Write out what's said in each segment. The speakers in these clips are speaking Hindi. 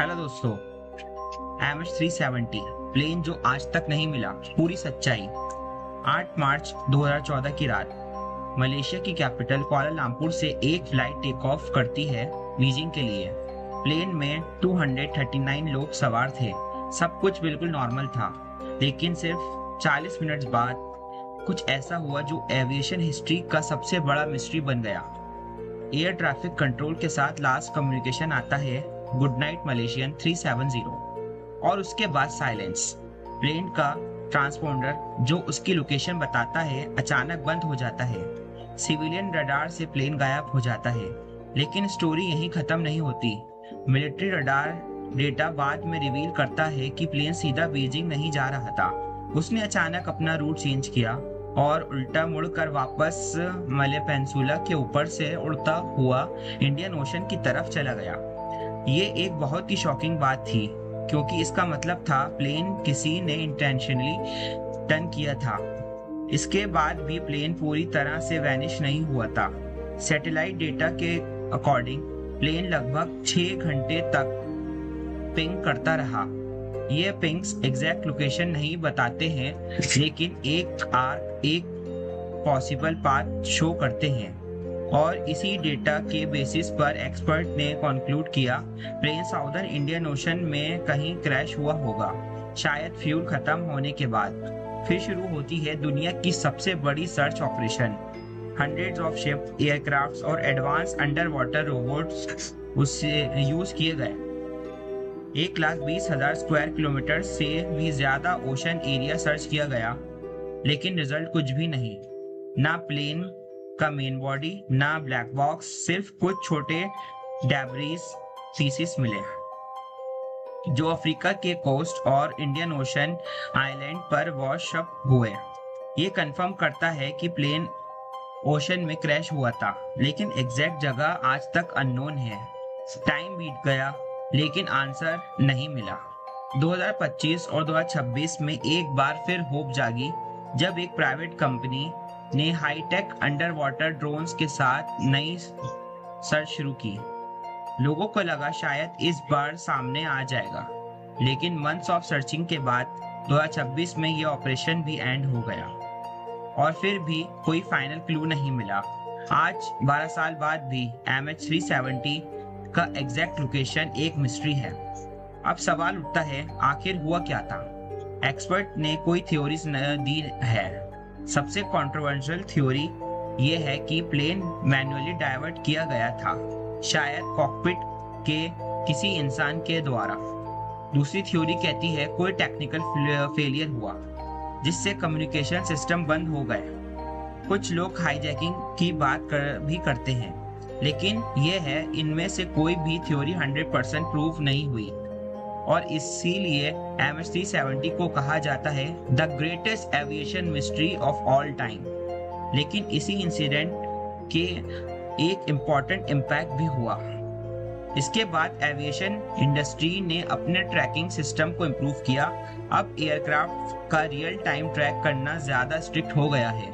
हेलो दोस्तों। MH370 प्लेन जो आज तक नहीं मिला, पूरी सच्चाई। 8 मार्च 2014 की रात मलेशिया की कैपिटल कुआलालंपुर से एक फ्लाइट टेक ऑफ करती है बीजिंग के लिए। प्लेन में 239 लोग सवार थे। सब कुछ बिल्कुल नॉर्मल था, लेकिन सिर्फ 40 मिनट बाद कुछ ऐसा हुआ जो एविएशन हिस्ट्री का सबसे बड़ा मिस्ट्री बन गया। एयर ट्रैफिक कंट्रोल के साथ लास्ट कम्युनिकेशन आता है, गुड नाइट मलेशियन 370, और उसके बाद साइलेंस। प्लेन का ट्रांसपोंडर जो उसकी लोकेशन बताता है अचानक बंद हो जाता है। सिविलियन रडार से प्लेन गायब हो जाता है। लेकिन स्टोरी यहीं खत्म नहीं होती। मिलिट्री रडार डेटा बाद में रिवील करता है कि प्लेन सीधा बीजिंग नहीं जा रहा था। उसने अचानक अपना रूट चेंज किया और उल्टा मुड़कर वापस मले पेंसुला के ऊपर से उड़ता हुआ इंडियन ओशन की तरफ चला गया। ये एक बहुत ही शॉकिंग बात थी, क्योंकि इसका मतलब था प्लेन किसी ने इंटेंशनली टर्न किया था। इसके बाद भी प्लेन पूरी तरह से वैनिश नहीं हुआ था। सैटेलाइट डेटा के अकॉर्डिंग प्लेन लगभग 6 घंटे तक पिंग करता रहा। ये पिंग्स एग्जैक्ट लोकेशन नहीं बताते हैं, लेकिन एक पॉसिबल पाथ शो करते हैं। और इसी डेटा के बेसिस पर एक्सपर्ट ने कंक्लूड किया प्लेन साउदर्न इंडियन ओशन में कहीं क्रैश हुआ होगा, शायद फ्यूल खत्म होने के बाद। फिर शुरू होती है दुनिया की सबसे बड़ी search operation. Hundreds of ship, aircrafts और एडवांस अंडर वाटर रोबोट्स उससे यूज किए गए। 1,20,000 स्क्वायर किलोमीटर से भी ज्यादा ओशन एरिया सर्च किया गया, लेकिन रिजल्ट कुछ भी नहीं। ना प्लेन का मेन बॉडी, ना ब्लैक बॉक्स, सिर्फ कुछ छोटे डेब्रिस पीसेस मिले जो अफ्रीका के कोस्ट और इंडियन ओशन आइलैंड पर वॉश अप हुए। ये कंफर्म करता है कि प्लेन ओशन में क्रैश हुआ था, लेकिन एग्जैक्ट जगह आज तक अननोन है। टाइम बीत गया, लेकिन आंसर नहीं मिला। 2025 और 2026 में एक बार फिर होप जागी, जब एक प्राइवेट कंपनी ने हाईटेक अंडर वाटर ड्रोन्स के साथ नई सर्च शुरू की। लोगों को लगा शायद इस बार सामने आ जाएगा, लेकिन मंथ्स ऑफ सर्चिंग के बाद 2026 में यह ऑपरेशन भी एंड हो गया और फिर भी कोई फाइनल क्लू नहीं मिला। आज 12 साल बाद भी MH370 का एग्जैक्ट लोकेशन एक मिस्ट्री है। अब सवाल उठता है, आखिर हुआ क्या था? एक्सपर्ट ने कोई थ्योरीज दी है। सबसे कंट्रोवर्शियल थ्योरी ये है कि प्लेन मैन्युअली डाइवर्ट किया गया था, शायद कॉकपिट के किसी इंसान के द्वारा। दूसरी थ्योरी कहती है कोई टेक्निकल फेलियर हुआ, जिससे कम्युनिकेशन सिस्टम बंद हो गए। कुछ लोग हाईजैकिंग की बात भी करते हैं, लेकिन यह है इनमें से कोई भी थ्योरी 100% प्रूव नहीं हुई, और इसीलिए MH370 को कहा जाता है the greatest aviation mystery of all time. लेकिन इसी इंसिडेंट के एक इम्पॉर्टेंट इम्पैक्ट भी हुआ। इसके बाद एविएशन इंडस्ट्री ने अपने ट्रैकिंग सिस्टम को इम्प्रूव किया। अब एयरक्राफ्ट का रियल टाइम ट्रैक करना ज्यादा स्ट्रिक्ट हो गया है,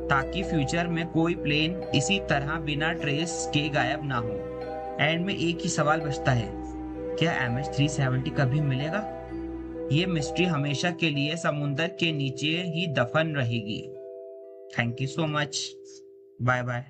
ताकि फ्यूचर में कोई प्लेन इसी तरह बिना ट्रेस के गायब ना हो। एंड में एक ही सवाल बचता है, क्या MH370 कभी मिलेगा? ये मिस्ट्री हमेशा के लिए समुंदर के नीचे ही दफन रहेगी। Thank you so much. Bye bye.